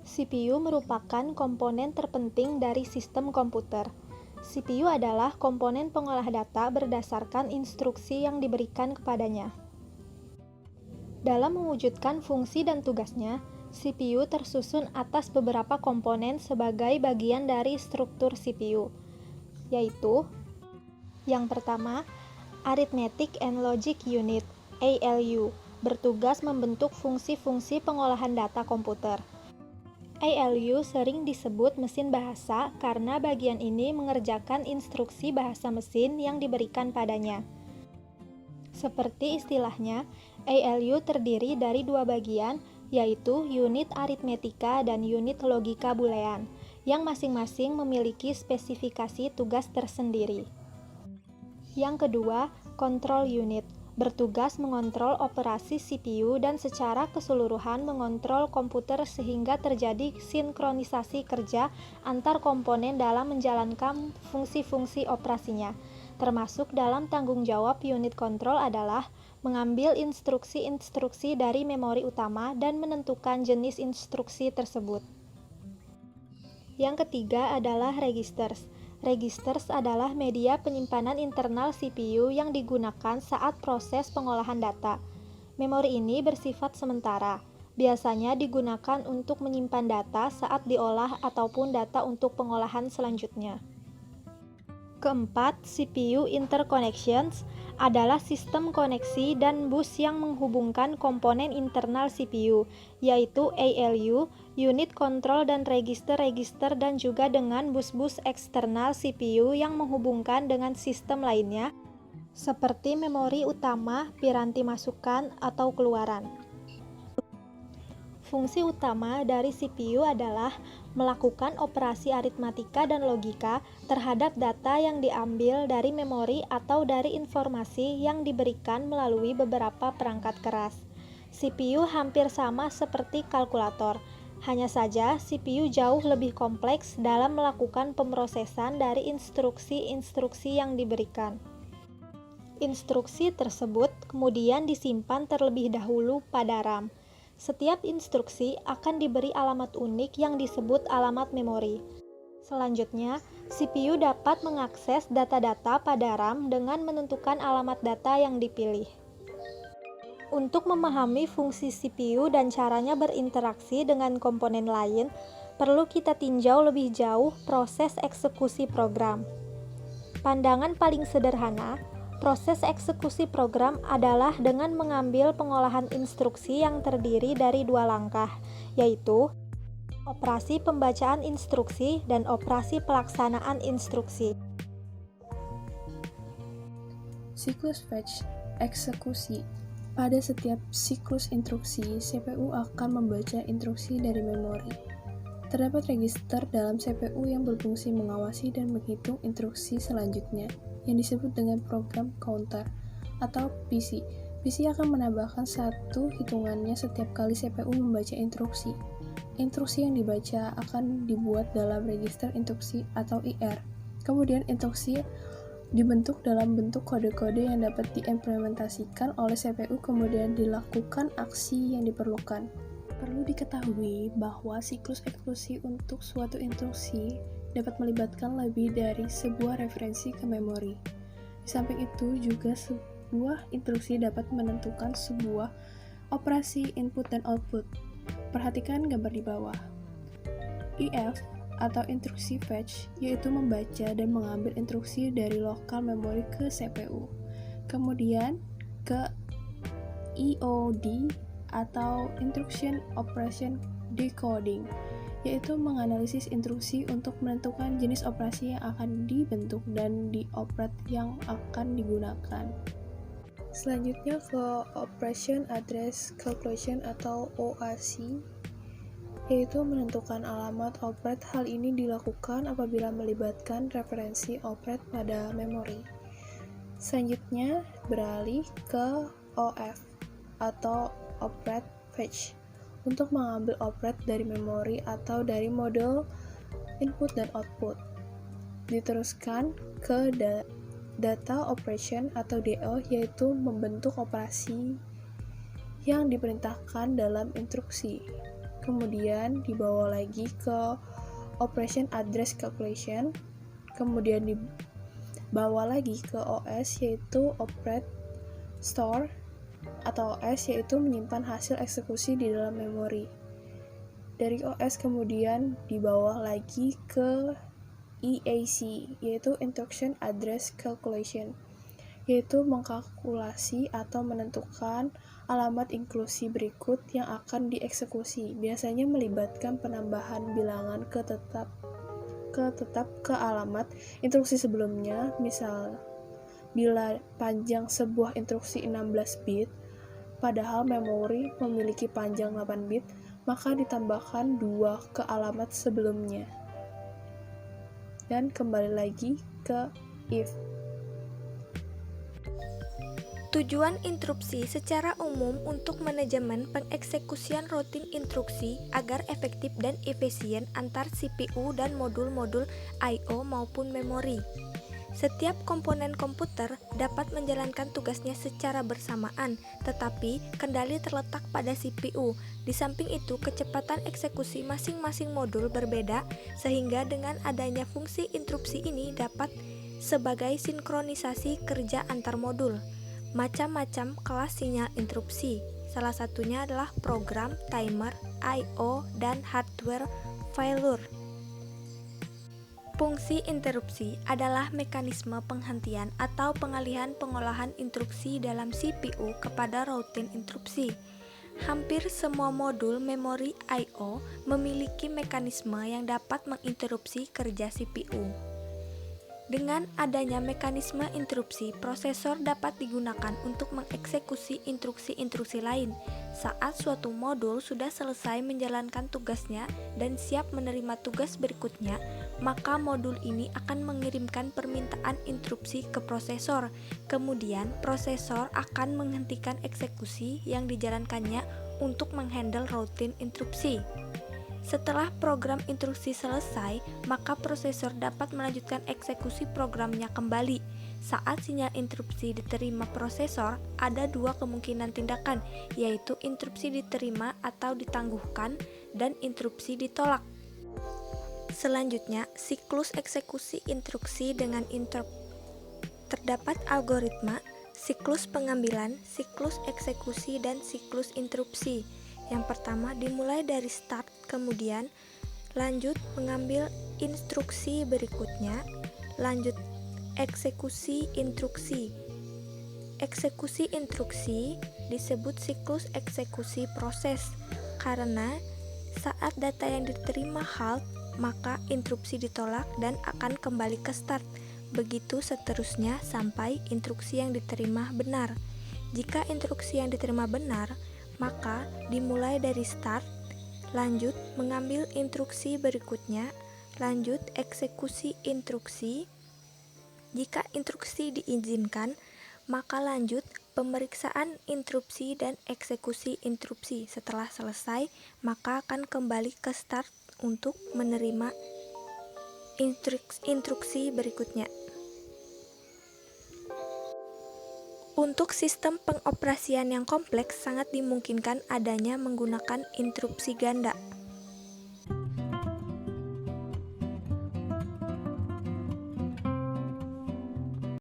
CPU merupakan komponen terpenting dari sistem komputer. CPU adalah komponen pengolah data berdasarkan instruksi yang diberikan kepadanya. Dalam mewujudkan fungsi dan tugasnya, CPU tersusun atas beberapa komponen sebagai bagian dari struktur CPU, yaitu yang pertama, Arithmetic and Logic Unit (ALU) bertugas membentuk fungsi-fungsi pengolahan data komputer. ALU sering disebut mesin bahasa karena bagian ini mengerjakan instruksi bahasa mesin yang diberikan padanya. Seperti istilahnya, ALU terdiri dari dua bagian, yaitu unit aritmetika dan unit logika boolean, yang masing-masing memiliki spesifikasi tugas tersendiri. Yang kedua, control unit bertugas mengontrol operasi CPU dan secara keseluruhan mengontrol komputer sehingga terjadi sinkronisasi kerja antar komponen dalam menjalankan fungsi-fungsi operasinya. Termasuk dalam tanggung jawab unit control adalah mengambil instruksi-instruksi dari memori utama dan menentukan jenis instruksi tersebut. Yang ketiga adalah registers. Registers adalah media penyimpanan internal CPU yang digunakan saat proses pengolahan data. Memori ini bersifat sementara, biasanya digunakan untuk menyimpan data saat diolah ataupun data untuk pengolahan selanjutnya. Keempat, CPU interconnections adalah sistem koneksi dan bus yang menghubungkan komponen internal CPU, yaitu ALU, unit kontrol dan register-register dan juga dengan bus-bus eksternal CPU yang menghubungkan dengan sistem lainnya, seperti memori utama, piranti masukan, atau keluaran. Fungsi utama dari CPU adalah melakukan operasi aritmatika dan logika terhadap data yang diambil dari memori atau dari informasi yang diberikan melalui beberapa perangkat keras. CPU hampir sama seperti kalkulator, hanya saja CPU jauh lebih kompleks dalam melakukan pemrosesan dari instruksi-instruksi yang diberikan. Instruksi tersebut kemudian disimpan terlebih dahulu pada RAM. Setiap instruksi akan diberi alamat unik yang disebut alamat memori. Selanjutnya, CPU dapat mengakses data-data pada RAM dengan menentukan alamat data yang dipilih. Untuk memahami fungsi CPU dan caranya berinteraksi dengan komponen lain, perlu kita tinjau lebih jauh proses eksekusi program. Pandangan paling sederhana, proses eksekusi program adalah dengan mengambil pengolahan instruksi yang terdiri dari dua langkah, yaitu operasi pembacaan instruksi dan operasi pelaksanaan instruksi. Siklus fetch, eksekusi. Pada setiap siklus instruksi, CPU akan membaca instruksi dari memori. Terdapat register dalam CPU yang berfungsi mengawasi dan menghitung instruksi selanjutnya, yang disebut dengan program counter atau PC. PC akan menambahkan satu hitungannya setiap kali CPU membaca instruksi. Instruksi yang dibaca akan dibuat dalam register instruksi atau IR. Kemudian instruksi dibentuk dalam bentuk kode-kode yang dapat diimplementasikan oleh CPU, kemudian dilakukan aksi yang diperlukan. Perlu diketahui bahwa siklus eksekusi untuk suatu instruksi dapat melibatkan lebih dari sebuah referensi ke memori. Di samping itu juga sebuah instruksi dapat menentukan sebuah operasi input dan output. Perhatikan gambar di bawah. IF atau instruksi fetch yaitu membaca dan mengambil instruksi dari lokal memori ke CPU. Kemudian ke IOD atau Instruction Operation Decoding, yaitu menganalisis instruksi untuk menentukan jenis operasi yang akan dibentuk dan dioperate yang akan digunakan. Selanjutnya ke Operation Address Calculation atau OAC, yaitu menentukan alamat operate. Hal ini dilakukan apabila melibatkan referensi operate pada memori. Selanjutnya beralih ke OF atau Operate Fetch untuk mengambil operate dari memori atau dari model input dan output. Diteruskan ke Data Operation atau DO, yaitu membentuk operasi yang diperintahkan dalam instruksi. kemudian dibawa lagi ke Operation Address Calculation, kemudian dibawa lagi ke OS yaitu Operate Store atau OS yaitu menyimpan hasil eksekusi di dalam memori. Dari OS kemudian dibawa lagi ke EAC yaitu Instruction Address Calculation, yaitu mengkalkulasi atau menentukan alamat inklusi berikut yang akan dieksekusi. Biasanya melibatkan penambahan bilangan ke alamat instruksi sebelumnya. Misal, bila panjang sebuah instruksi 16 bit, padahal memori memiliki panjang 8 bit, maka ditambahkan 2 ke alamat sebelumnya. Dan kembali lagi ke if. Tujuan interupsi secara umum untuk manajemen pengeksekusian rutin instruksi agar efektif dan efisien antar CPU dan modul-modul I/O maupun memori. Setiap komponen komputer dapat menjalankan tugasnya secara bersamaan, tetapi kendali terletak pada CPU. Di samping itu, kecepatan eksekusi masing-masing modul berbeda, sehingga dengan adanya fungsi interupsi ini dapat sebagai sinkronisasi kerja antar modul. Macam-macam kelas sinyal interupsi, salah satunya adalah program, timer, I/O, dan hardware failure. Fungsi interupsi adalah mekanisme penghentian atau pengalihan pengolahan instruksi dalam CPU kepada routing interupsi. Hampir semua modul memori I/O memiliki mekanisme yang dapat menginterupsi kerja CPU. Dengan adanya mekanisme interupsi, prosesor dapat digunakan untuk mengeksekusi instruksi-instruksi lain. Saat suatu modul sudah selesai menjalankan tugasnya dan siap menerima tugas berikutnya, maka modul ini akan mengirimkan permintaan interupsi ke prosesor. Kemudian, prosesor akan menghentikan eksekusi yang dijalankannya untuk menghandle routing interupsi. Setelah program instruksi selesai, maka prosesor dapat melanjutkan eksekusi programnya kembali. Saat sinyal interupsi diterima prosesor, ada dua kemungkinan tindakan, yaitu interupsi diterima atau ditangguhkan, dan interupsi ditolak. Selanjutnya, siklus eksekusi instruksi dengan interrupt. Terdapat algoritma, siklus pengambilan, siklus eksekusi, dan siklus interupsi. Yang pertama dimulai dari start, kemudian lanjut mengambil instruksi berikutnya, lanjut eksekusi instruksi. Eksekusi instruksi disebut siklus eksekusi proses karena saat data yang diterima halt, maka instruksi ditolak dan akan kembali ke start. Begitu seterusnya sampai instruksi yang diterima benar. Jika instruksi yang diterima benar, maka dimulai dari start, lanjut mengambil instruksi berikutnya, lanjut eksekusi instruksi. Jika instruksi diizinkan, maka lanjut pemeriksaan instruksi dan eksekusi instruksi. Setelah selesai, maka akan kembali ke start untuk menerima instruksi berikutnya. Untuk sistem pengoperasian yang kompleks, sangat dimungkinkan adanya menggunakan interupsi ganda.